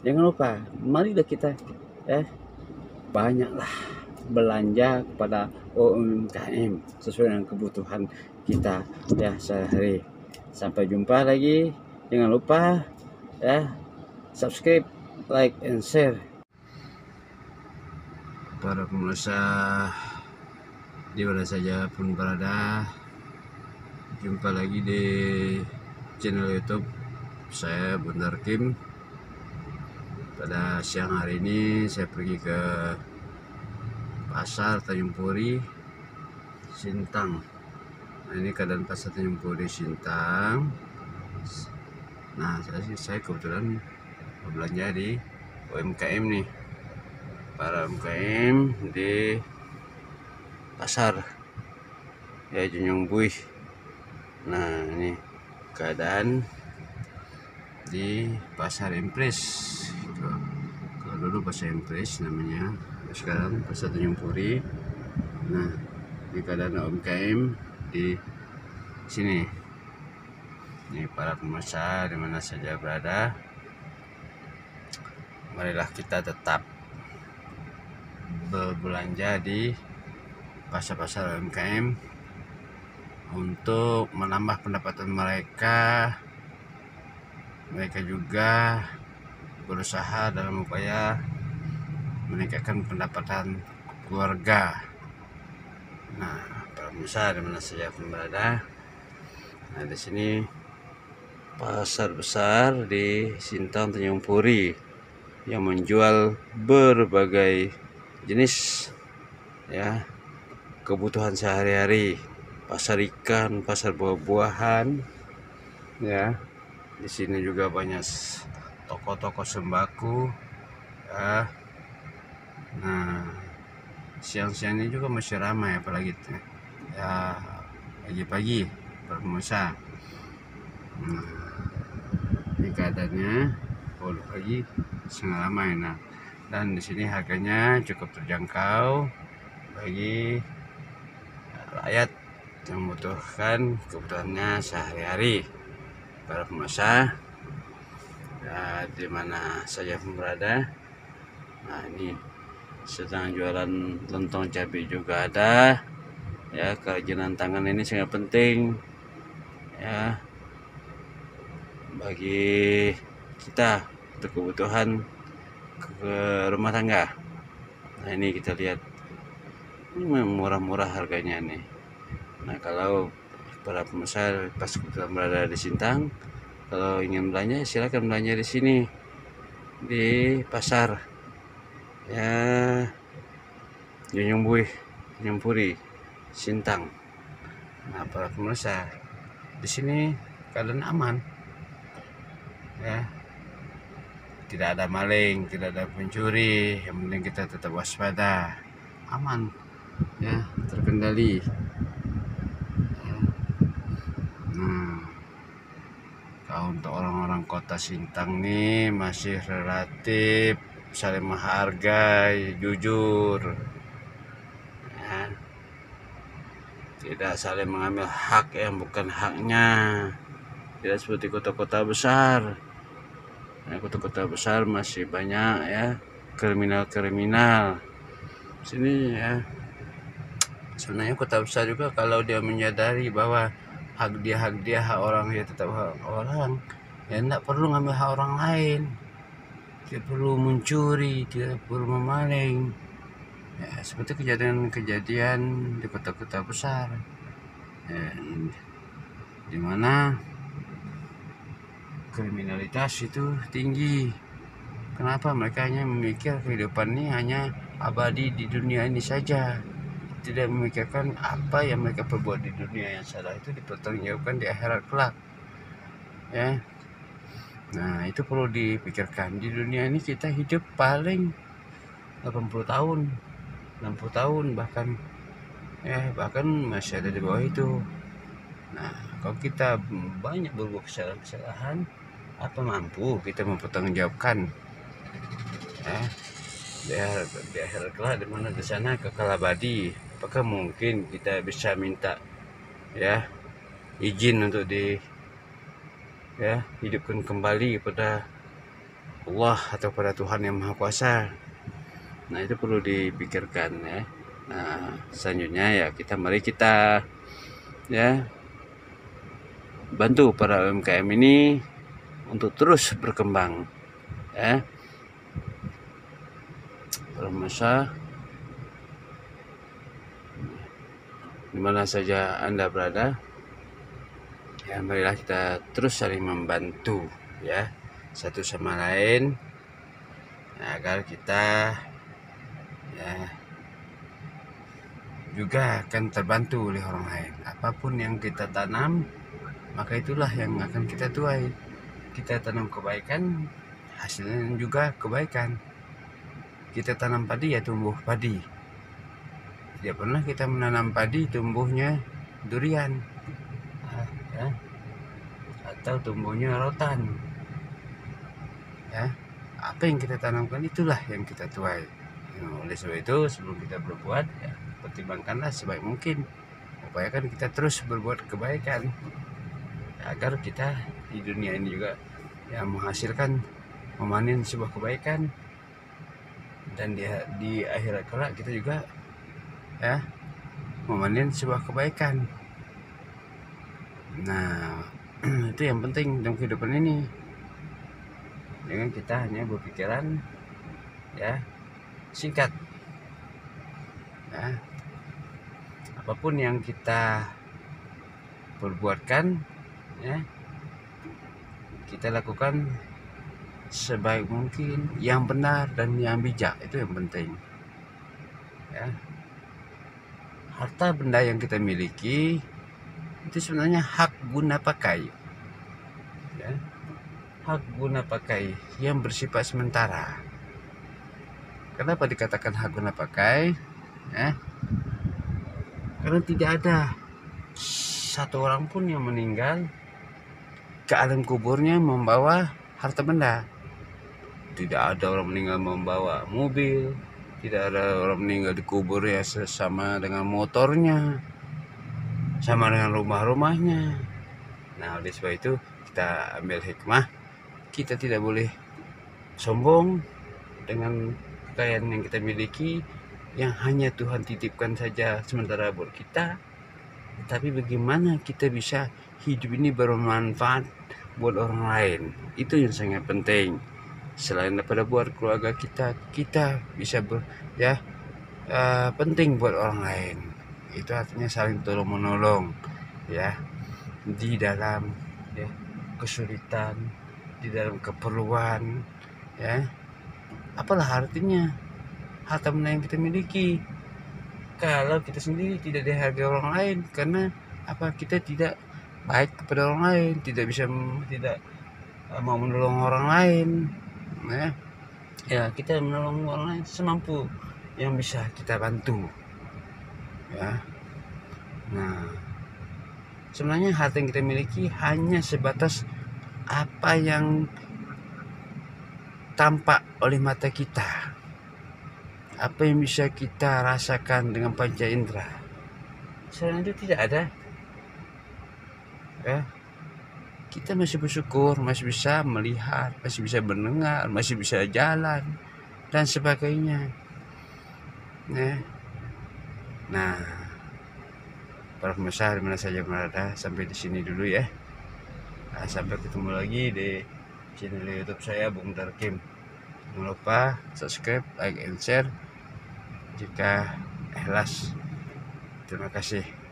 Jangan lupa, marilah kita banyaklah belanja kepada UMKM sesuai dengan kebutuhan kita sehari. Sampai jumpa lagi. Jangan lupa subscribe, like, and share. Para pemirsa di mana saja pun berada, jumpa lagi di channel YouTube saya Bundar Kim. Pada siang hari ini saya pergi ke pasar Tanjung Puri Sintang. Nah, ini keadaan pasar Tanjung Puri Sintang. Nah, saya kebetulan belanja di UMKM nih, para UMKM di pasar Junjung Buih. Nah, ini keadaan di pasar Empres. Kalau dulu pasar Empres namanya, sekarang pasar Tanjung Puri. Nah, ini keadaan UMKM di sini. Ini para pemirsa di mana saja berada, marilah kita tetap berbelanja di pasar-pasar UMKM untuk menambah pendapatan mereka. Mereka juga berusaha dalam upaya meningkatkan pendapatan keluarga. Nah, para pemirsa di mana saja pun berada. Nah, di sini pasar besar di Sintang Tanjung Puri yang menjual berbagai jenis kebutuhan sehari-hari. Pasar ikan, pasar buah-buahan Di sini juga banyak toko-toko sembako Nah, siang-siang ini juga masih ramai, apalagi pagi-pagi bermusa. Nah, ini keadaannya pagi sangat ramai. Nah, dan di sini harganya cukup terjangkau bagi rakyat yang membutuhkan kebutuhannya sehari-hari. Para pemirsa di mana saja pun berada. Nah, ini sedang jualan lontong cabai juga ada. Kerajinan tangan ini sangat penting bagi kita untuk kebutuhan ke rumah tangga. Nah, ini kita lihat, ini murah-murah harganya nih. Nah, kalau para pemirsa pas kita berada di Sintang, kalau ingin belanja silakan belanja di sini di pasar Junjung Buih, Tanjung Puri, Sintang. Nah, para pemirsa, di sini keadaan aman, tidak ada maling, tidak ada pencuri. Yang penting kita tetap waspada, aman, terkendali. Nah, kalau untuk orang-orang kota Sintang nih masih relatif saling menghargai, jujur, tidak saling mengambil hak yang bukan haknya. Tidak seperti kota-kota besar. Kota-kota besar masih banyak kriminal-kriminal. Sini sebenarnya kota besar juga kalau dia menyadari bahwa hak dia hak orang, ya tetap hak orang. Tidak perlu ngambil hak orang lain, tidak perlu mencuri, tidak perlu memaling. Seperti kejadian-kejadian di kota-kota besar, di mana kriminalitas itu tinggi. Kenapa? Mereka hanya memikir kehidupan ini hanya abadi di dunia ini saja, tidak memikirkan apa yang mereka perbuat di dunia yang salah itu dipertanggungjawabkan di akhirat kelak. Nah, itu perlu dipikirkan. Di dunia ini kita hidup paling 80 tahun, 60 tahun, bahkan masih ada di bawah itu. Nah, kalau kita banyak berbuat kesalahan, apa mampu kita mempertanggungjawabkan di akhirat kelak, di mana di sana kekal abadi? Apakah mungkin kita bisa minta izin untuk hidupkan kembali kepada Allah atau pada Tuhan yang Maha Kuasa. Nah, itu perlu dipikirkan ya. Nah, selanjutnya ya mari kita ya bantu para UMKM ini untuk terus berkembang ya. Pemirsa, dimana saja Anda berada, ya marilah kita terus saling membantu ya satu sama lain, agar kita ya juga akan terbantu oleh orang lain. Apapun yang kita tanam, maka itulah yang akan kita tuai. Kita tanam kebaikan, hasilnya juga kebaikan. Kita tanam padi, ya tumbuh padi. Tidak pernah kita menanam padi tumbuhnya durian ya, atau tumbuhnya rotan ya. Apa yang kita tanamkan itulah yang kita tuai. Oleh sebab itu, sebelum kita berbuat ya, pertimbangkanlah sebaik mungkin, upayakan kita terus berbuat kebaikan agar kita di dunia ini juga ya menghasilkan, memanen sebuah kebaikan, dan di akhirat kelak kita juga ya memanen sebuah kebaikan. Nah, itu yang penting dalam kehidupan ini. Dengan kita hanya berpikiran ya singkat ya. Apapun yang kita perbuatkan ya, kita lakukan sebaik mungkin, yang benar dan yang bijak, itu yang penting ya. Harta benda yang kita miliki itu sebenarnya hak guna pakai ya. Hak guna pakai yang bersifat sementara. Kenapa dikatakan hak guna pakai ya? Karena tidak ada satu orang pun yang meninggal ke alam kuburnya membawa harta benda. Tidak ada orang meninggal membawa mobil, tidak ada orang meninggal di kuburnya sama dengan motornya, sama dengan rumah-rumahnya. Nah, oleh sebab itu kita ambil hikmah. Kita tidak boleh sombong dengan kekayaan yang kita miliki, yang hanya Tuhan titipkan saja sementara buat kita. Tapi bagaimana kita bisa hidup ini bermanfaat buat orang lain, itu yang sangat penting. Selain daripada buat keluarga kita, kita bisa penting buat orang lain. Itu artinya saling tolong menolong ya, di dalam ya kesulitan, di dalam keperluan ya. Apalah artinya harta benda yang kita miliki kalau kita sendiri tidak dihargai orang lain? Karena apa? Kita tidak baik kepada orang lain, tidak mau menolong orang lain ya. Kita menolong orang lain semampu yang bisa kita bantu ya. Nah, sebenarnya harta yang kita miliki hanya sebatas apa yang tampak oleh mata kita, apa yang bisa kita rasakan dengan panca indera. Selain itu tidak ada ya. Kita masih bersyukur, masih bisa melihat, masih bisa mendengar, masih bisa jalan dan sebagainya ya. Nah, para pemirsa dimana saja berada, sampai di sini dulu ya. Nah, sampai ketemu lagi di channel YouTube saya, Bung Darkim. Jangan lupa subscribe, like, and share jika ikhlas. Terima kasih.